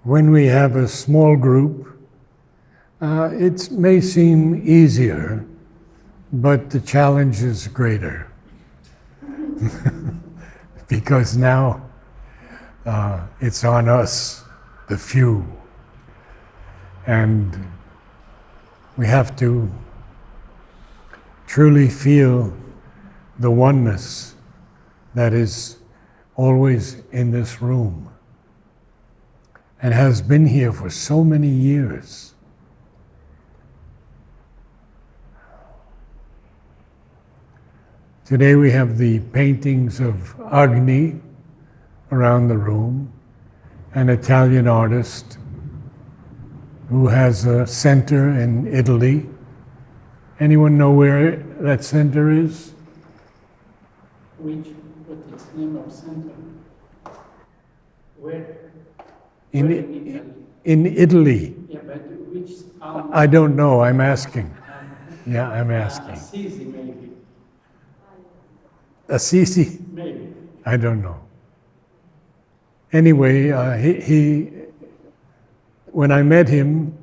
when we have a small group, it may seem easier, but the challenge is greater. Because now it's on us, the few. And we have to truly feel the oneness that is always in this room and has been here for so many years. Today we have the paintings of Agni around the room, an Italian artist who has a center in Italy. Anyone know where that center is? What is the name of center? Where? In Italy? In Italy. Yeah, but which? I don't know, I'm asking. Yeah, I'm asking. Assisi, maybe. Assisi? Maybe. I don't know. Anyway, he when I met him,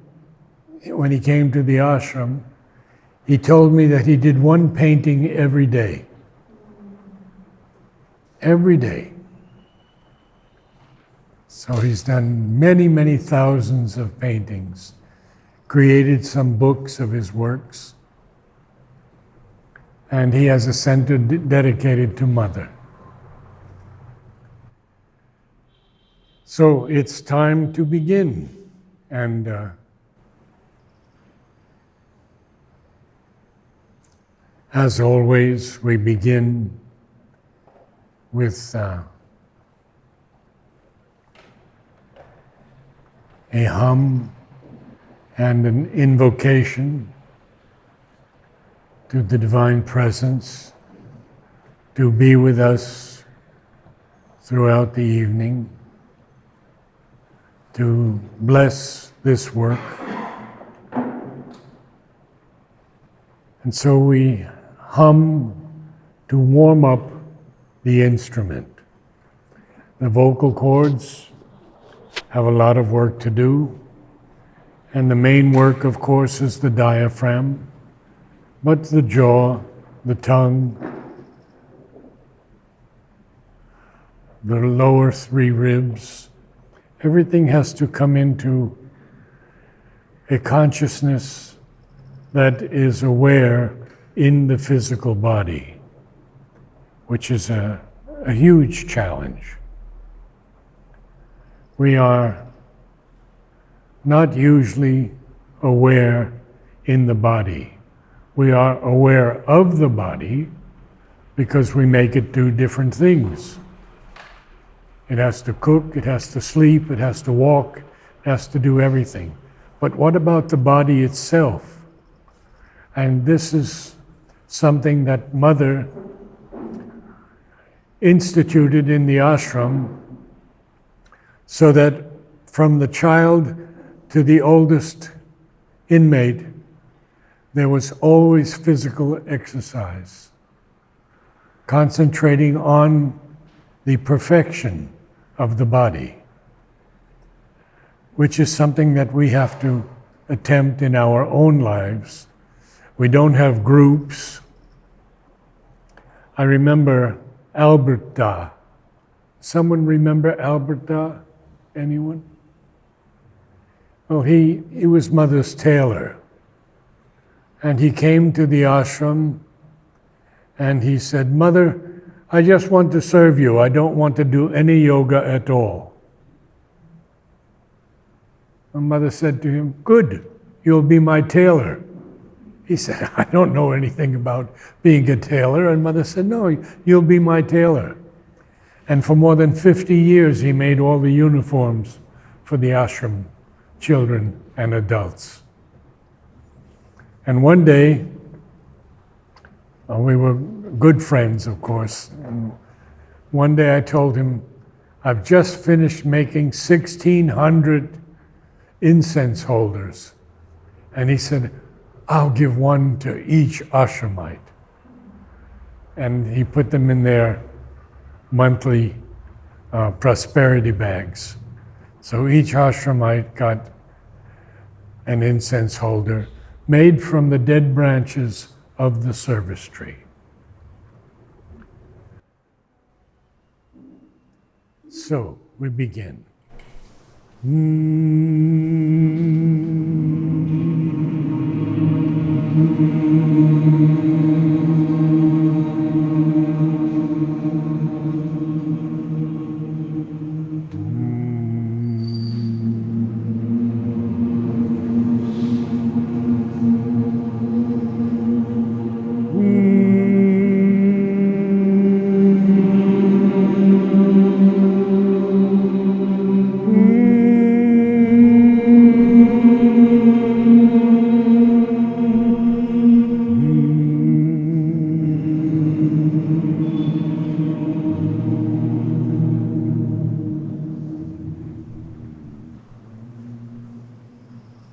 when he came to the ashram, he told me that he did one painting every day. Every day. So he's done many, many thousands of paintings, created some books of his works, and he has a center dedicated to Mother. So it's time to begin, and as always, we begin with a hum and an invocation to the Divine Presence to be with us throughout the evening, to bless this work. And so we hum to warm up the instrument. The vocal cords have a lot of work to do, and the main work, of course, is the diaphragm, but the jaw, the tongue, the lower three ribs, everything has to come into a consciousness that is aware in the physical body, which is a huge challenge. We are not usually aware in the body. We are aware of the body because we make it do different things. It has to cook, it has to sleep, it has to walk, it has to do everything. But what about the body itself? And this is something that Mother instituted in the ashram, so that from the child to the oldest inmate, there was always physical exercise, concentrating on the perfection of the body, which is something that we have to attempt in our own lives. We don't have groups. I remember Albert Da. Someone remember Albert Da? Anyone? Well, he was Mother's tailor. And he came to the ashram and he said, "Mother, I just want to serve you. I don't want to do any yoga at all." And Mother said to him, "Good, you'll be my tailor." He said, "I don't know anything about being a tailor." And Mother said, "No, you'll be my tailor." And for more than 50 years, he made all the uniforms for the ashram children and adults. And one day, we were good friends, of course. And one day I told him, "I've just finished making 1,600 incense holders." And he said, "I'll give one to each ashramite." And he put them in their monthly prosperity bags. So each ashramite got an incense holder made from the dead branches of the service tree. So we begin.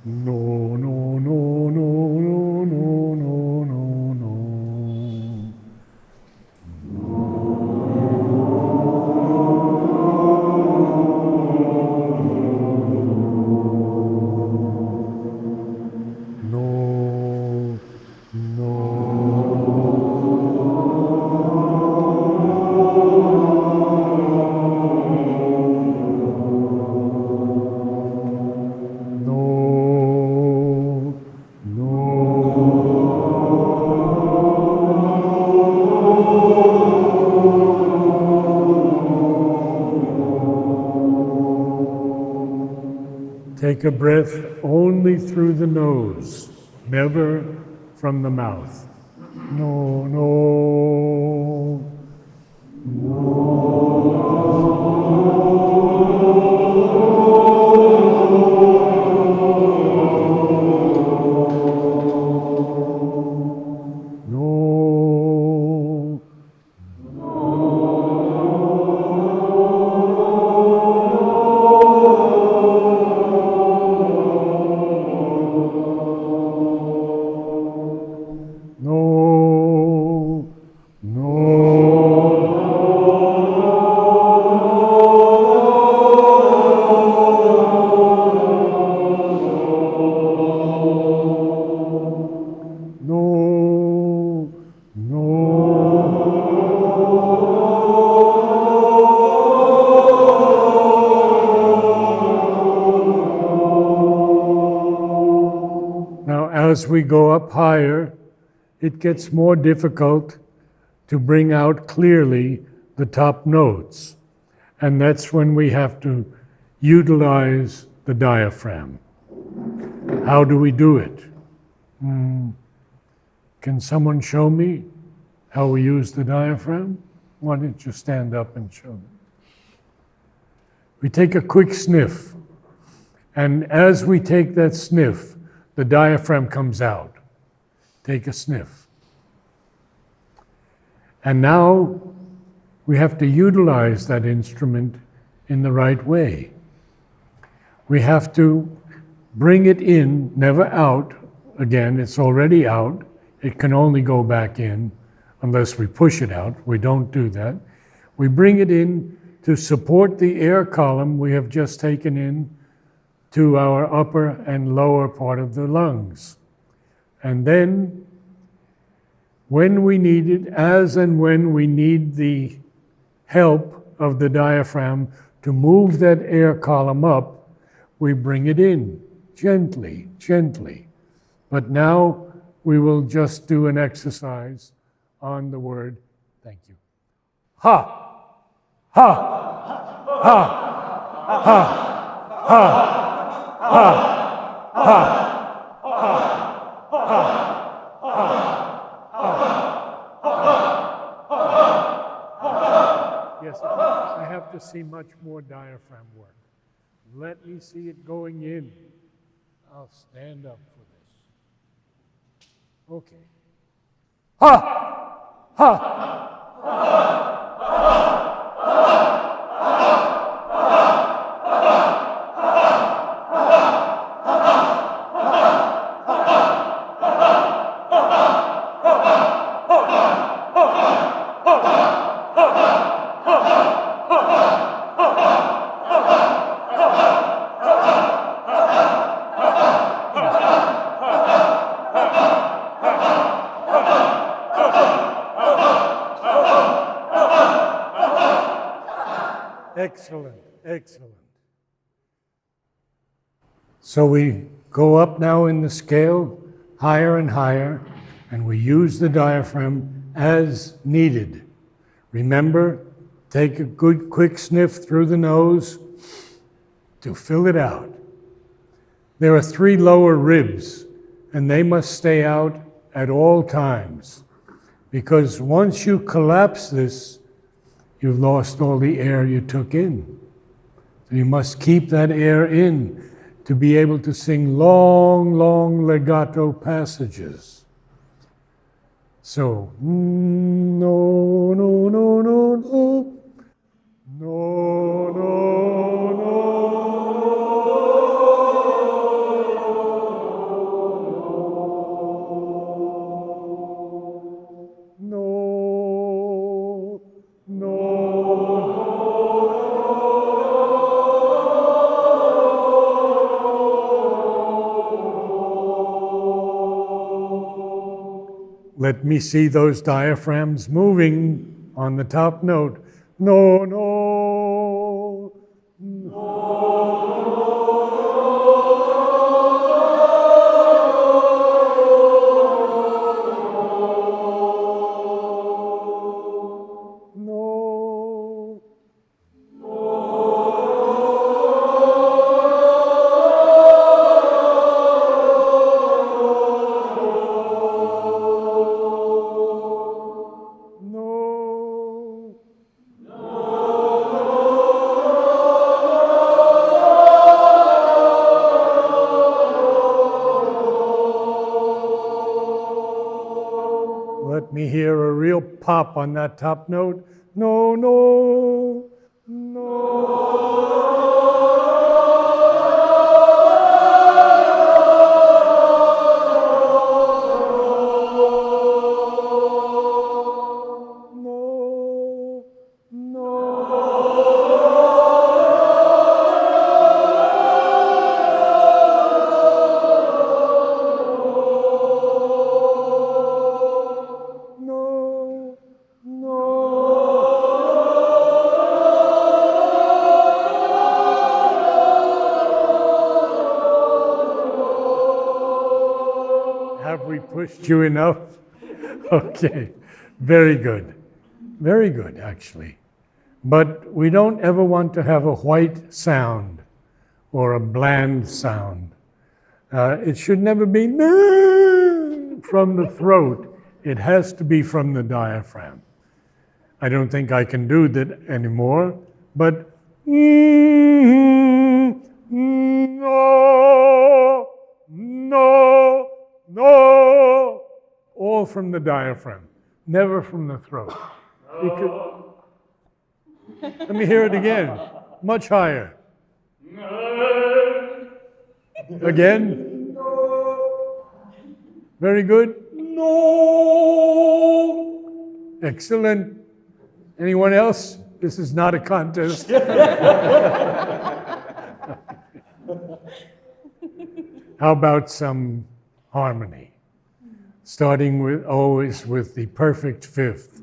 No, no, no, no, no, no, no, no, no. No, no, take a breath only through the nose, never from the mouth. No, no. No. No, no, Now, as we go up higher, it gets more difficult to bring out clearly the top notes. And that's when we have to utilize the diaphragm. How do we do it? Can someone show me how we use the diaphragm? Why don't you stand up and show me? We take a quick sniff. And as we take that sniff, the diaphragm comes out. Take a sniff. And now we have to utilize that instrument in the right way. We have to bring it in, never out. Again, it's already out. It can only go back in unless we push it out. We don't do that. We bring it in to support the air column we have just taken in to our upper and lower part of the lungs. And then, when we need it, as and when we need the help of the diaphragm to move that air column up, we bring it in, gently, gently. But now we will just do an exercise on the word, thank you. Ha! Ha! Ha! Ha! Ha! Yes, I have to see much more diaphragm work. Let me see it going in. I'll stand up for this. Okay. Ha! Ha! Excellent, excellent. So we go up now in the scale, higher and higher, and we use the diaphragm as needed. Remember, take a good quick sniff through the nose to fill it out. There are 3 lower ribs, and they must stay out at all times, because once you collapse this, you've lost all the air you took in. So you must keep that air in to be able to sing long, long legato passages. So, no, no, no, no, no, no, no, no, no. Let me see those diaphragms moving on the top note. No, no, no. No. Let me hear a real pop on that top note. No, no, no, no, Have we pushed you enough? Okay, very good. Very good, actually. But we don't ever want to have a white sound or a bland sound. It should never be from the throat. It has to be from the diaphragm. I don't think I can do that anymore, but no, no, no, all from the diaphragm, never from the throat. Let me hear it again, much higher. Again. Very good. No. Excellent. Anyone else? This is not a contest. How about some harmony? Starting with always with the perfect fifth.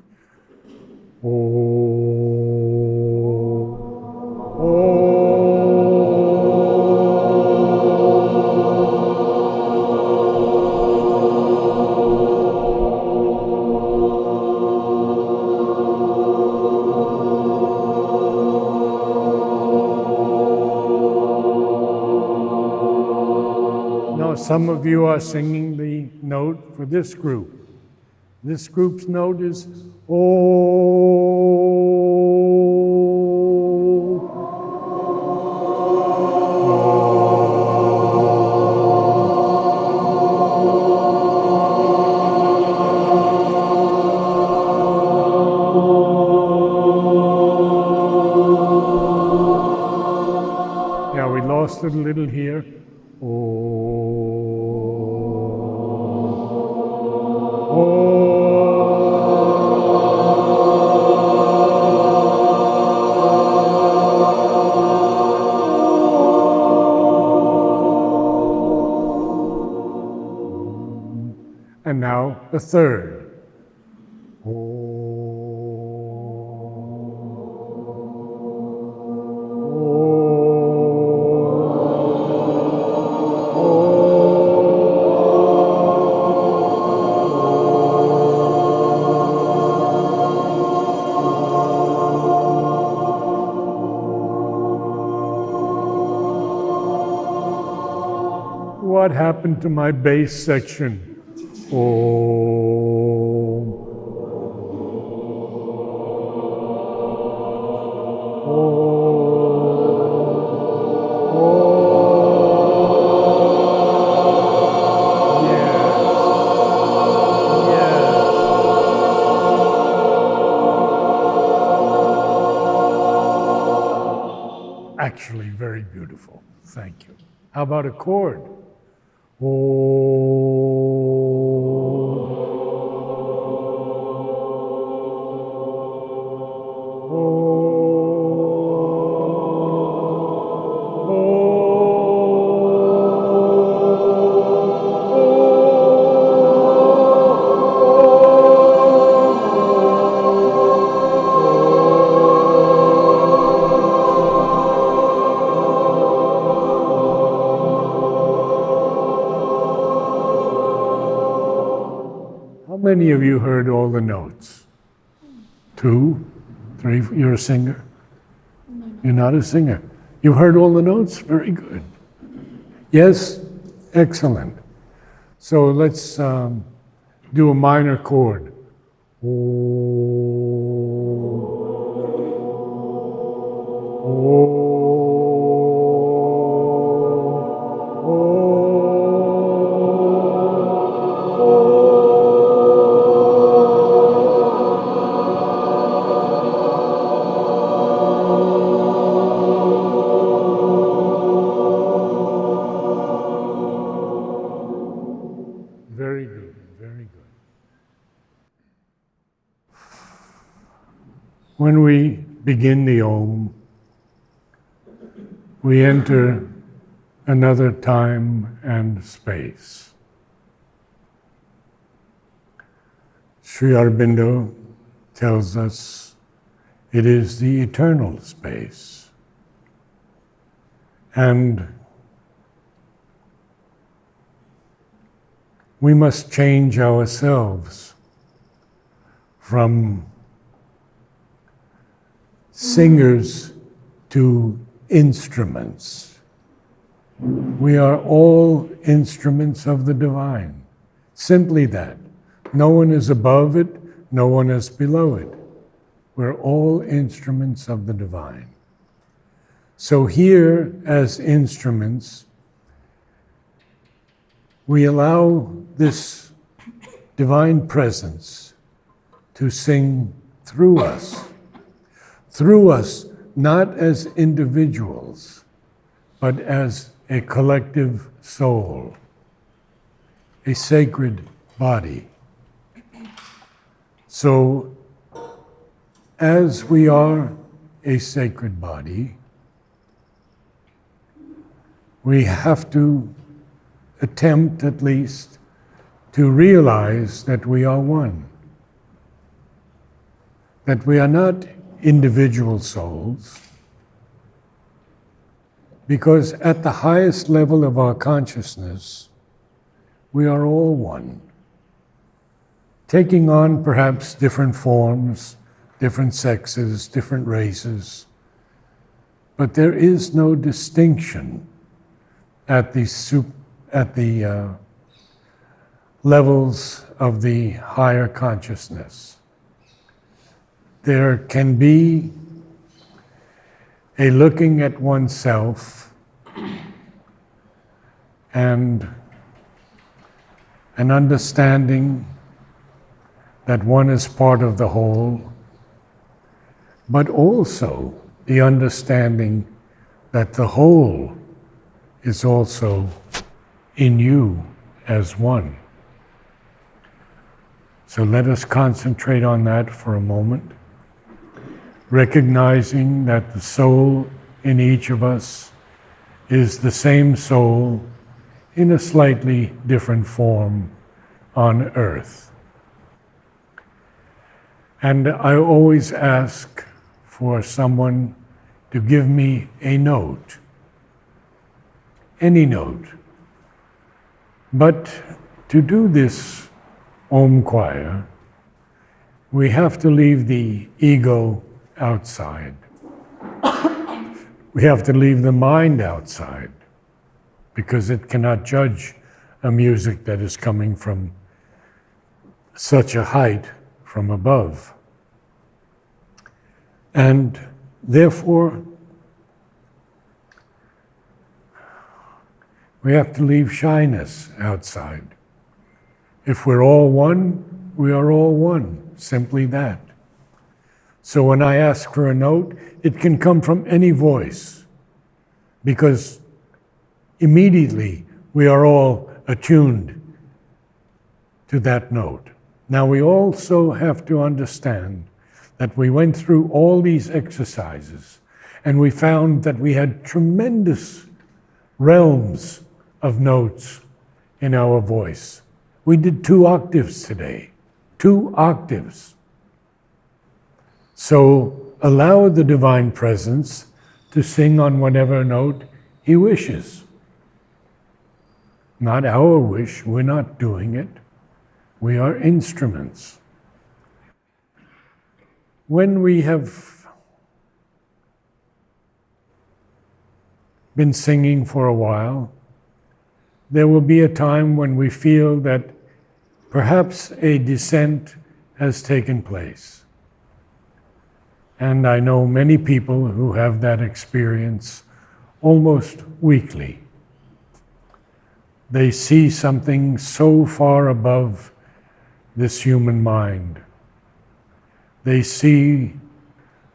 Now, some of you are singing the note for this group. This group's note is Yeah, we lost it a little here. And now the third. what happened to my bass section? Oh. Actually, very beautiful. Thank you. How about a chord? How many of you heard all the notes? 2, 3, you're a singer? You're not a singer. You heard all the notes? Very good. Yes? Excellent. So let's do a minor chord. Very good, very good. When we begin the Om, we enter another time and space. Sri Aurobindo tells us it is the eternal space. And we must change ourselves from singers to instruments. We are all instruments of the divine. Simply that. No one is above it, no one is below it. We're all instruments of the divine. So here, as instruments, we allow this divine presence to sing through us. Through us, not as individuals, but as a collective soul, a sacred body. So, as we are a sacred body, we have to attempt at least to realize that we are one. That we are not individual souls, because at the highest level of our consciousness, we are all one. Taking on perhaps different forms, different sexes, different races, but there is no distinction at the levels of the higher consciousness. There can be a looking at oneself and an understanding that one is part of the whole, but also the understanding that the whole is also in you as one. So let us concentrate on that for a moment, recognizing that the soul in each of us is the same soul in a slightly different form on earth. And I always ask for someone to give me a note, any note. But to do this Om choir, we have to leave the ego outside. We have to leave the mind outside, because it cannot judge a music that is coming from such a height from above. And therefore, we have to leave shyness outside. If we're all one, we are all one, simply that. So when I ask for a note, it can come from any voice, because immediately we are all attuned to that note. Now we also have to understand that we went through all these exercises and we found that we had tremendous realms of notes in our voice. We did 2 octaves today, 2 octaves. So allow the Divine Presence to sing on whatever note He wishes. Not our wish, we're not doing it. We are instruments. When we have been singing for a while, there will be a time when we feel that perhaps a descent has taken place. And I know many people who have that experience almost weekly. They see something so far above this human mind. They see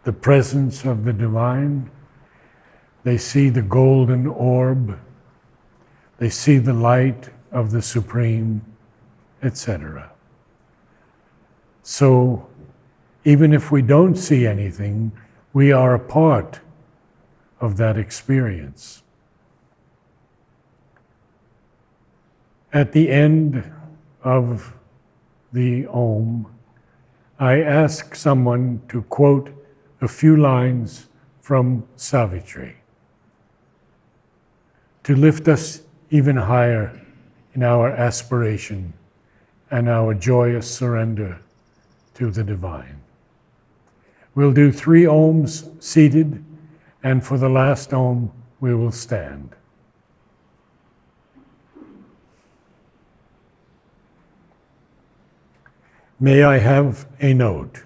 the presence of the divine. They see the golden orb. They see the light of the Supreme, etc. So even if we don't see anything, we are a part of that experience. At the end of the Om, I ask someone to quote a few lines from Savitri to lift us even higher in our aspiration and our joyous surrender to the divine. We'll do 3 Oms seated, and for the last Om, we will stand. May I have a note?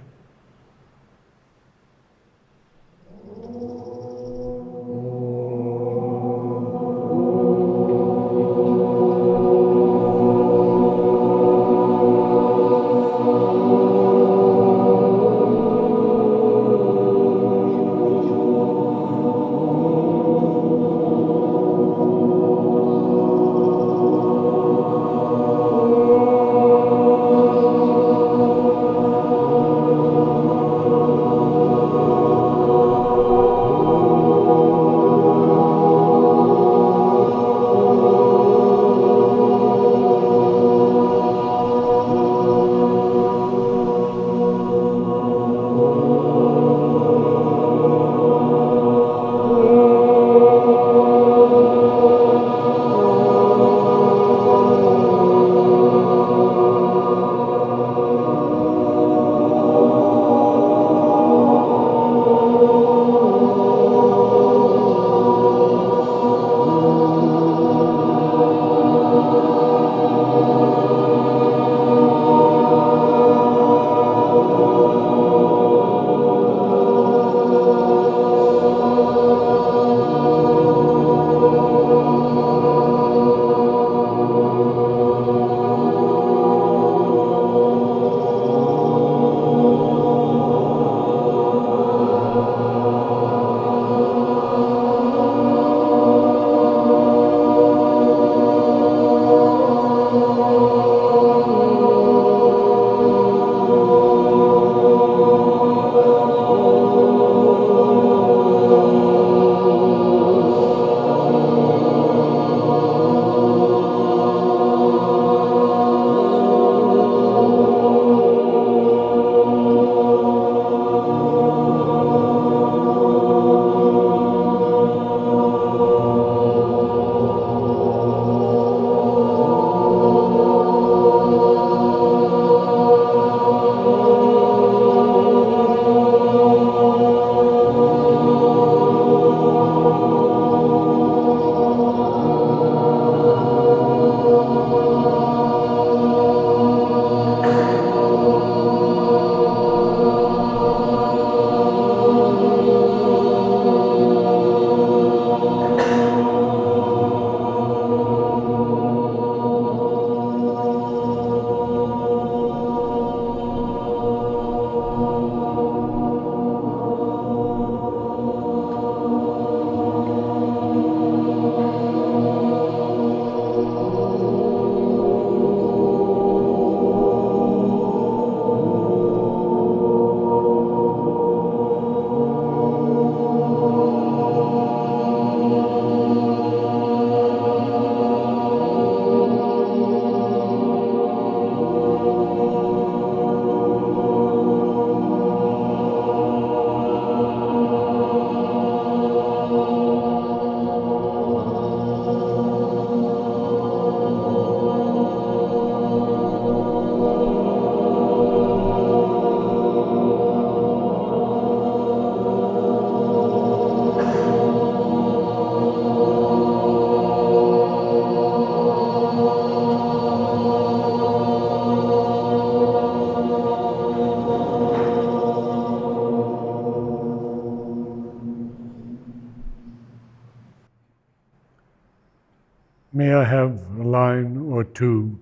May I have a line or two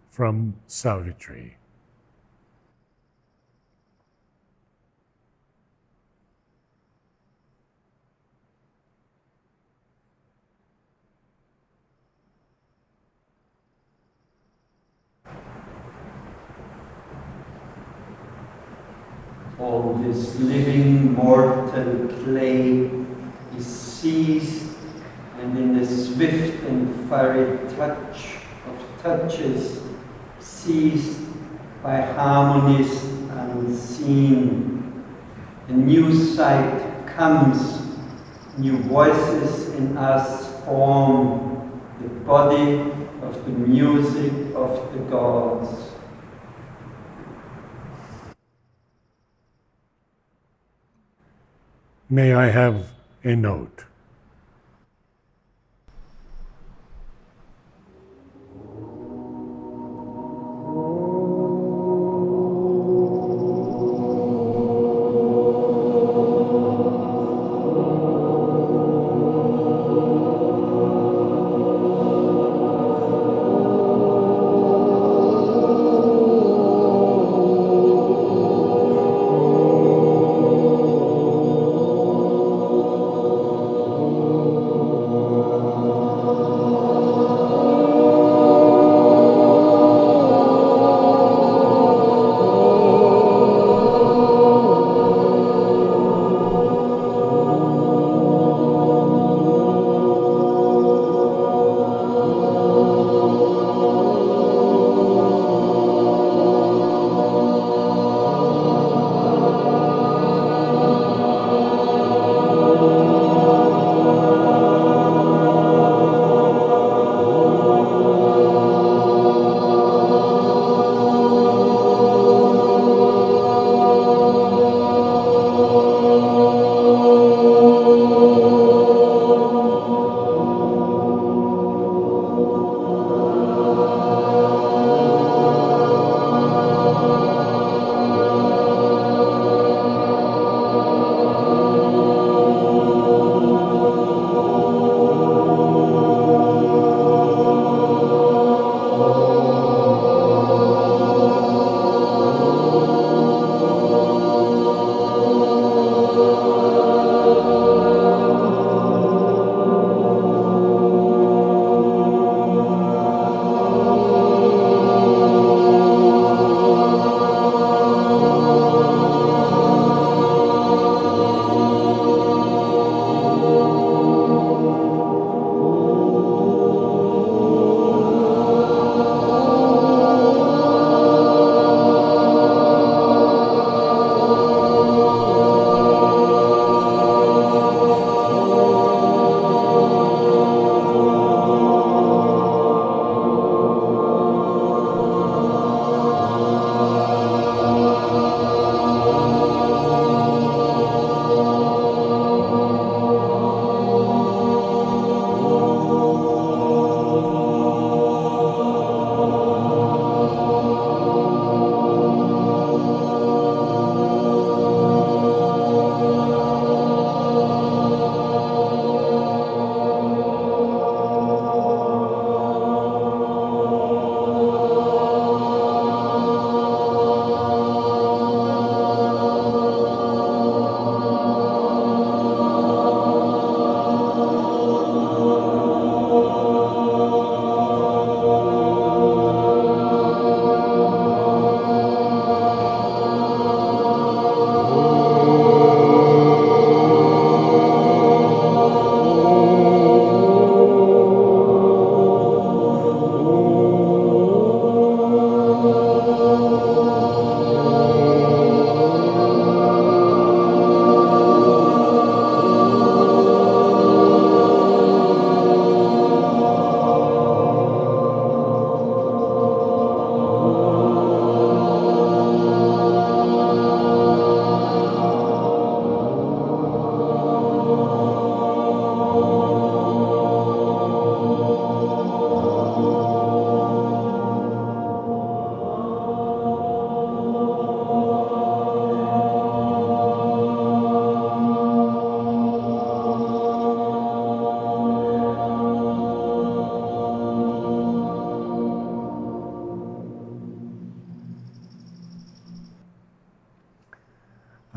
from Savitri? All this living mortal clay is seized, and in the swift and fiery touch of touches, seized by harmonies unseen. A new sight comes, new voices in us form the body of the music of the gods. May I have a note?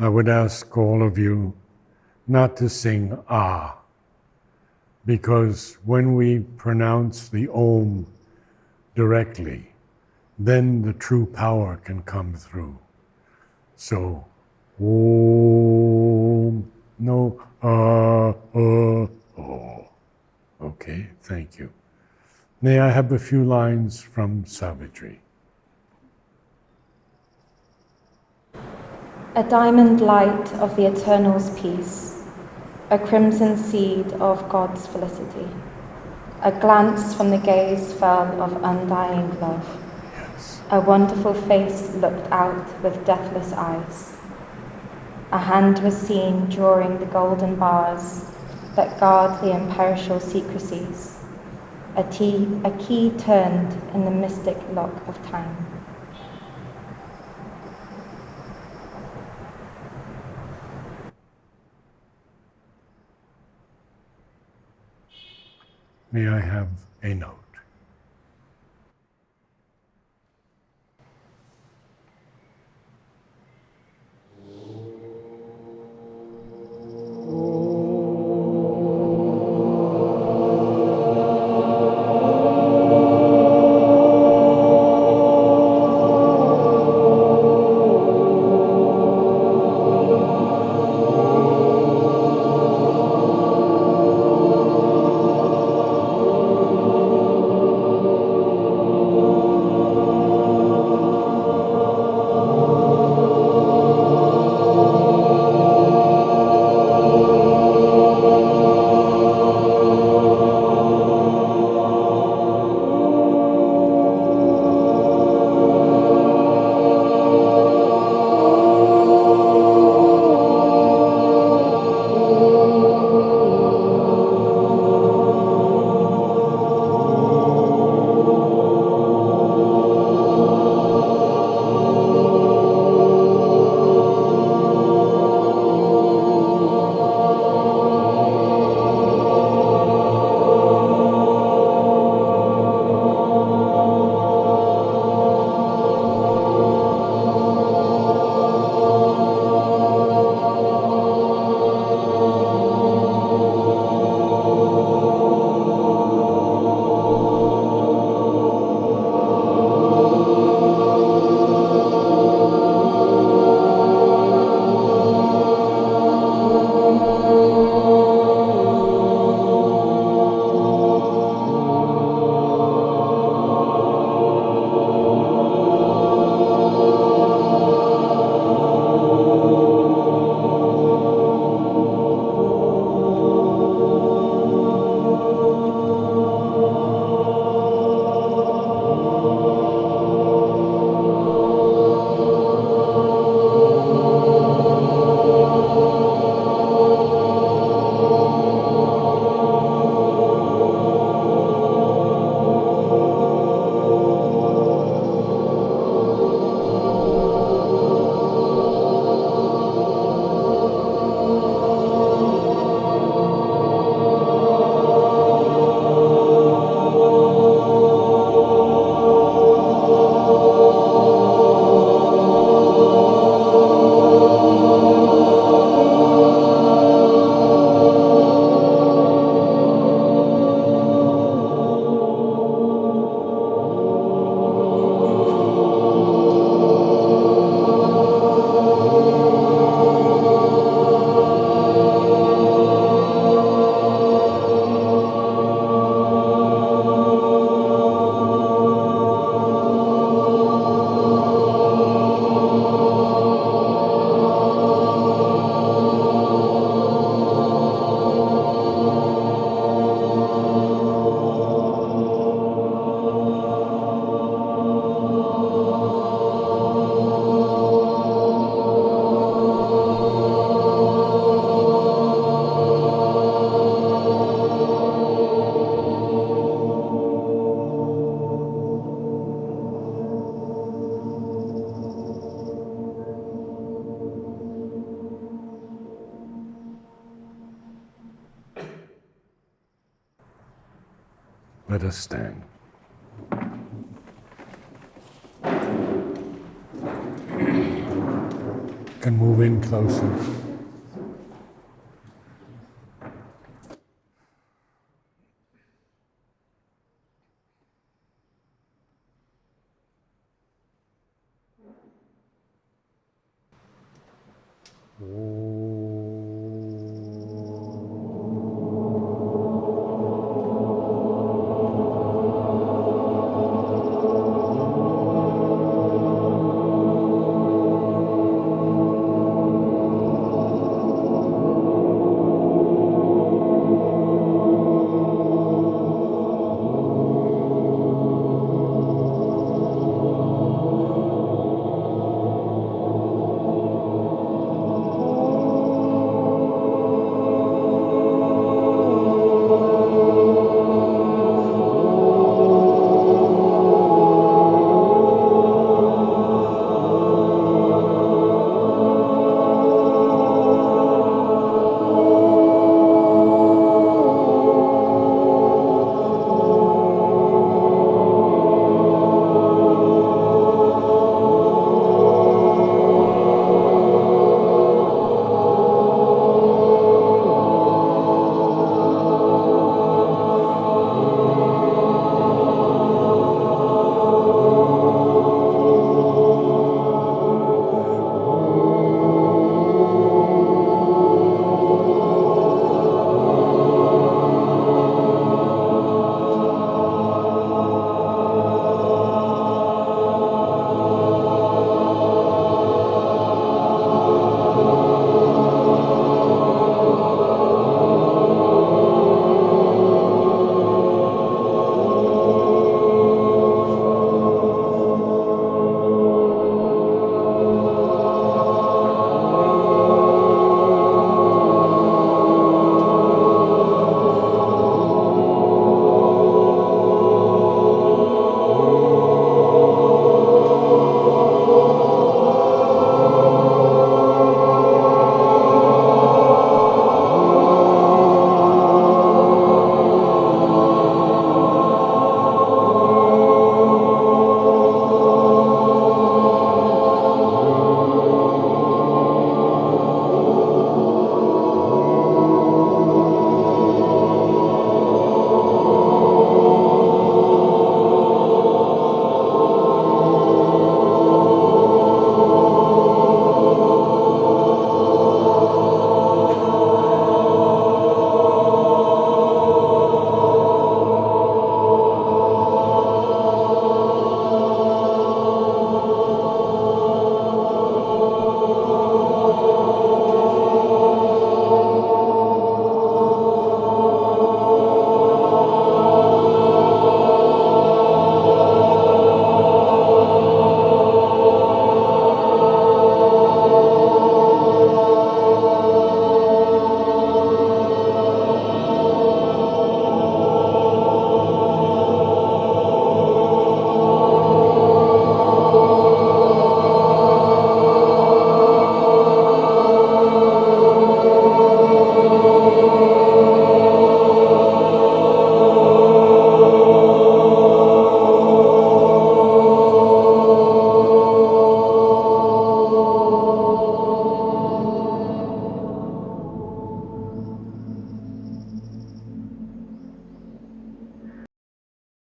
I would ask all of you not to sing ah, because when we pronounce the Om directly, then the true power can come through. So, Om, no, oh. Okay, thank you. May I have a few lines from Savitri? A diamond light of the Eternal's peace, a crimson seed of God's felicity. A glance from the gaze fell of undying love. Yes. A wonderful face looked out with deathless eyes. A hand was seen drawing the golden bars that guard the imperishable secrecies. A key turned in the mystic lock of time. May I have a note? Let us stand. Can move in closer. Oh.